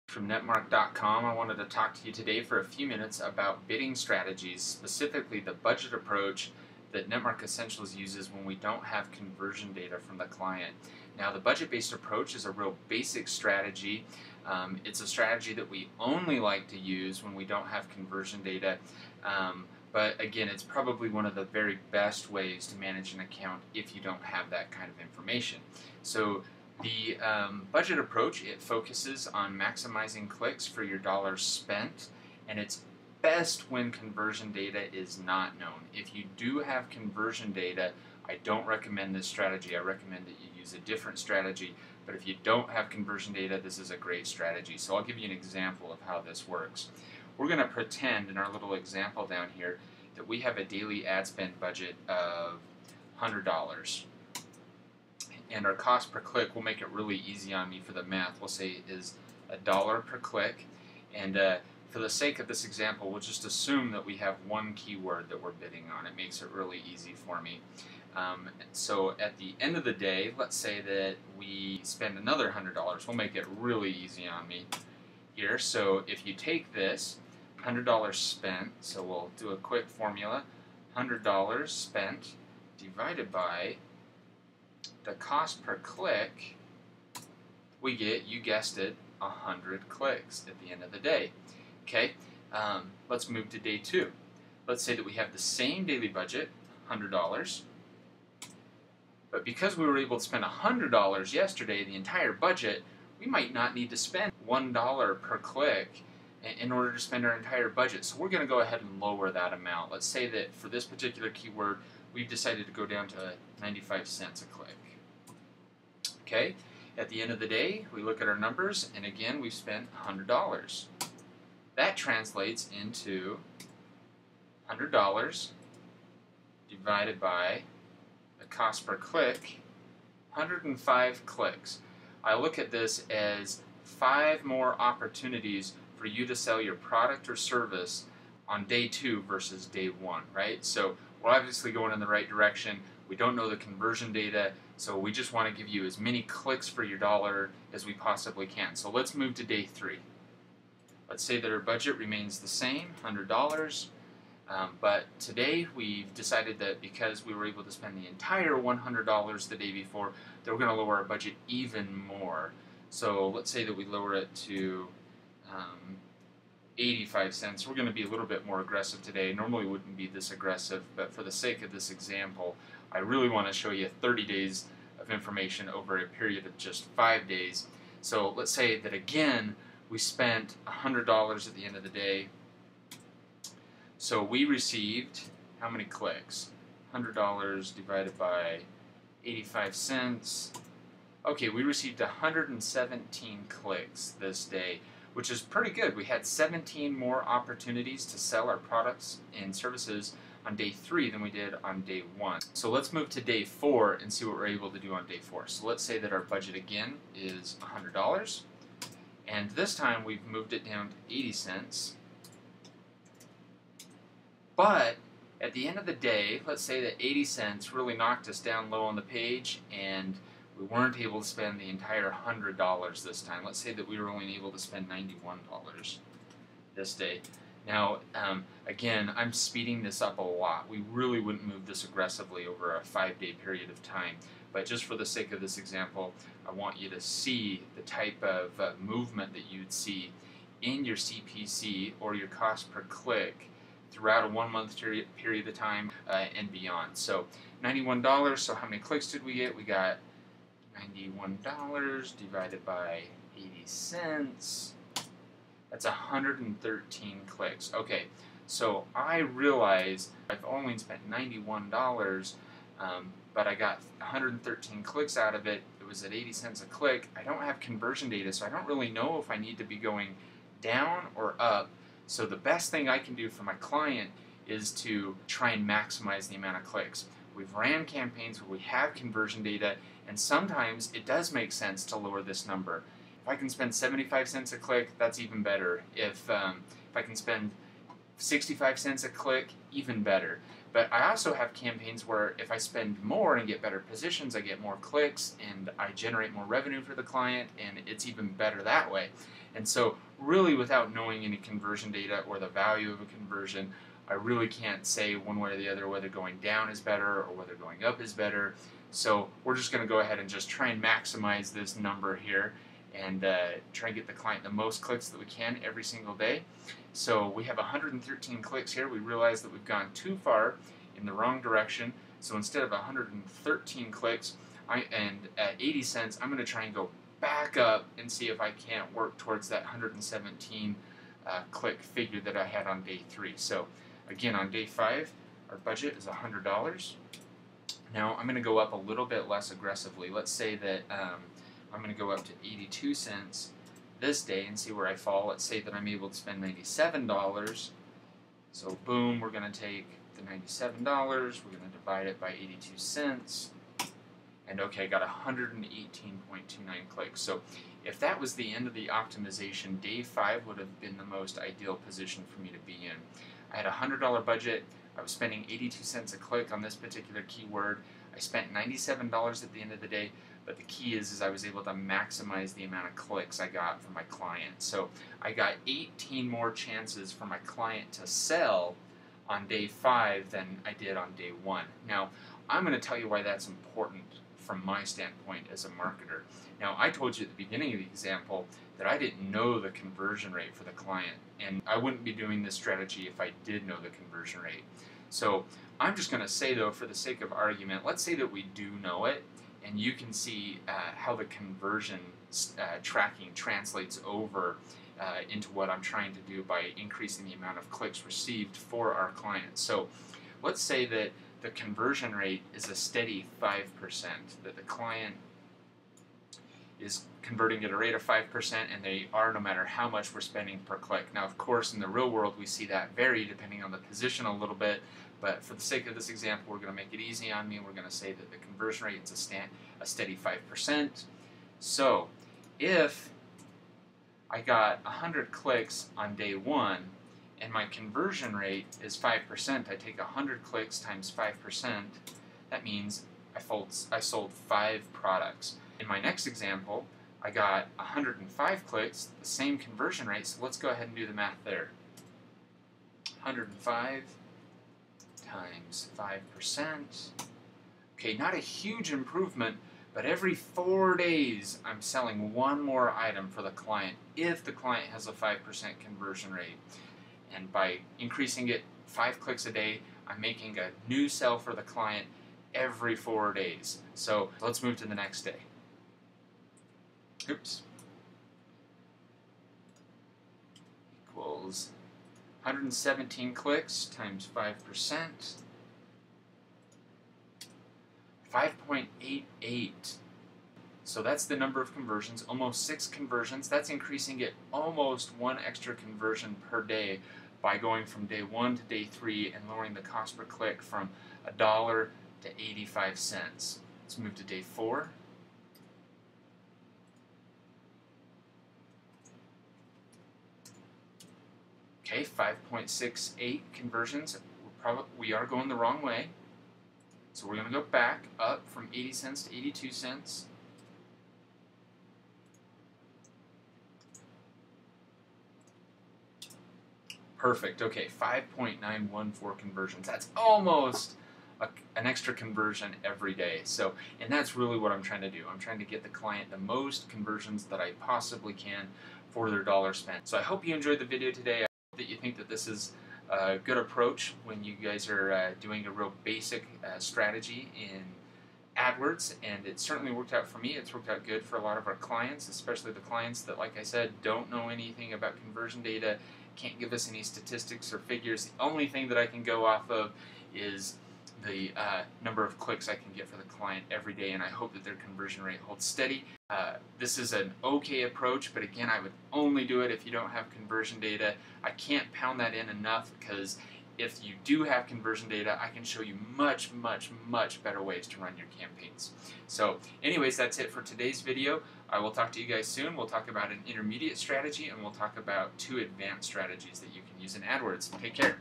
From netmark.com. I wanted to talk to you today for a few minutes about bidding strategies, specifically the budget approach that Netmark Essentials uses when we don't have conversion data from the client. Now, the budget-based approach is a real basic strategy. It's a strategy that we only like to use when we don't have conversion data. But again, it's probably one of the very best ways to manage an account if you don't have that kind of information. So the budget approach, it focuses on maximizing clicks for your dollars spent, and it's best when conversion data is not known. If you do have conversion data, I don't recommend this strategy. I recommend that you use a different strategy, but if you don't have conversion data, this is a great strategy. So I'll give you an example of how this works. We're going to pretend in our little example down here that we have a daily ad spend budget of $100. And our cost per click, we'll make it really easy on me for the math, we'll say is $1 per click. And for the sake of this example, we'll just assume that we have one keyword that we're bidding on. It makes it really easy for me. So at the end of the day, let's say that we spend another $100. We'll make it really easy on me here. So if you take this $100 spent, so we'll do a quick formula, $100 spent divided by the cost per click, we get, you guessed it, 100 clicks at the end of the day. Okay, let's move to day 2. Let's say that we have the same daily budget, $100, but because we were able to spend $100 yesterday, the entire budget, we might not need to spend $1 per click in order to spend our entire budget. So we're going to go ahead and lower that amount. Let's say that for this particular keyword, we've decided to go down to 95 cents a click. Okay, at the end of the day, we look at our numbers, and again, we've spent $100. That translates into $100 divided by the cost per click, 105 clicks. I look at this as 5 more opportunities for you to sell your product or service on day 2 versus day 1, right? So we're obviously going in the right direction. We don't know the conversion data, so we just want to give you as many clicks for your dollar as we possibly can. So let's move to day 3. Let's say that our budget remains the same, $100, but today we've decided that because we were able to spend the entire $100 the day before, that we're going to lower our budget even more. So let's say that we lower it to 85 cents. We're going to be a little bit more aggressive today. Normally wouldn't be this aggressive, but for the sake of this example, I really want to show you 30 days of information over a period of just 5 days. So let's say that again, we spent $100 at the end of the day. So we received how many clicks? $100 divided by 85 cents. Okay, we received 117 clicks this day, which is pretty good. We had 17 more opportunities to sell our products and services on day 3 than we did on day 1. So let's move to day 4 and see what we're able to do on day 4. So let's say that our budget again is $100, and this time we've moved it down to 80 cents. But at the end of the day, let's say that 80 cents really knocked us down low on the page, and we weren't able to spend the entire $100 this time. Let's say that we were only able to spend $91 this day. Now, again, I'm speeding this up a lot. We really wouldn't move this aggressively over a 5-day period of time. But just for the sake of this example, I want you to see the type of movement that you'd see in your CPC or your cost per click throughout a 1-month period of time and beyond. So $91, so how many clicks did we get? We got $91 divided by 80 cents. That's 113 clicks. Okay, so I realize I've only spent $91, but I got 113 clicks out of it. It was at 80 cents a click. I don't have conversion data, so I don't really know if I need to be going down or up. So the best thing I can do for my client is to try and maximize the amount of clicks. We've ran campaigns where we have conversion data, and sometimes it does make sense to lower this number. If I can spend 75 cents a click, that's even better. If I can spend 65 cents a click, even better. But I also have campaigns where if I spend more and get better positions, I get more clicks and I generate more revenue for the client, and it's even better that way. And so really, without knowing any conversion data or the value of a conversion, I really can't say one way or the other whether going down is better or whether going up is better. So we're just going to go ahead and just try and maximize this number here and try and get the client the most clicks that we can every single day. So we have 113 clicks here. We realize that we've gone too far in the wrong direction. So instead of 113 clicks and at 80 cents, I'm going to try and go back up and see if I can't work towards that 117 click figure that I had on day 3. So again, on day 5, our budget is $100. Now I'm going to go up a little bit less aggressively. Let's say that I'm going to go up to 82 cents this day and see where I fall. Let's say that I'm able to spend $97. So boom, we're going to take the $97, we're going to divide it by 82 cents. And okay, I got 118.29 clicks. So if that was the end of the optimization, day 5 would have been the most ideal position for me to be in. I had a $100 budget. I was spending 82 cents a click on this particular keyword. I spent $97 at the end of the day, but the key is I was able to maximize the amount of clicks I got from my client. So I got 18 more chances for my client to sell on day 5 than I did on day 1. Now, I'm going to tell you why that's important from my standpoint as a marketer. Now, I told you at the beginning of the example that I didn't know the conversion rate for the client, and I wouldn't be doing this strategy if I did know the conversion rate. So I'm just going to say, though, for the sake of argument, let's say that we do know it, and you can see how the conversion tracking translates over into what I'm trying to do by increasing the amount of clicks received for our clients. So let's say that the conversion rate is a steady 5%, that the client is converting at a rate of 5%, and they are no matter how much we're spending per click. Now, of course, in the real world, we see that vary depending on the position a little bit, but for the sake of this example, we're going to make it easy on me. We're going to say that the conversion rate is a steady 5%. So if I got 100 clicks on day 1, and my conversion rate is 5%, I take 100 clicks times 5%, that means I sold 5 products. In my next example, I got 105 clicks, the same conversion rate, so let's go ahead and do the math there. 105 times 5%. Okay, not a huge improvement, but every 4 days I'm selling one more item for the client if the client has a 5% conversion rate. And by increasing it 5 clicks a day, I'm making a new sell for the client every 4 days. So let's move to the next day. Oops. Equals 117 clicks times 5%. 5.88. So that's the number of conversions, almost 6 conversions. That's increasing it almost 1 extra conversion per day by going from day 1 to day 3 and lowering the cost per click from $1 to 85 cents. Let's move to day 4. Okay, 5.68 conversions. We are going the wrong way. So we're going to go back up from 80 cents to 82 cents. Perfect. Okay, 5.914 conversions. That's almost an extra conversion every day. So, and that's really what I'm trying to do. I'm trying to get the client the most conversions that I possibly can for their dollar spent. So I hope you enjoyed the video today. I hope that you think that this is a good approach when you guys are doing a real basic strategy in AdWords, and it certainly worked out for me. It's worked out good for a lot of our clients, especially the clients that, like I said, don't know anything about conversion data, can't give us any statistics or figures. The only thing that I can go off of is the number of clicks I can get for the client every day, and I hope that their conversion rate holds steady. This is an okay approach, but again, I would only do it if you don't have conversion data. I can't pound that in enough, because if you do have conversion data, I can show you much, much, much better ways to run your campaigns. So anyways, that's it for today's video. I will talk to you guys soon. We'll talk about an intermediate strategy, and we'll talk about 2 advanced strategies that you can use in AdWords. Take care.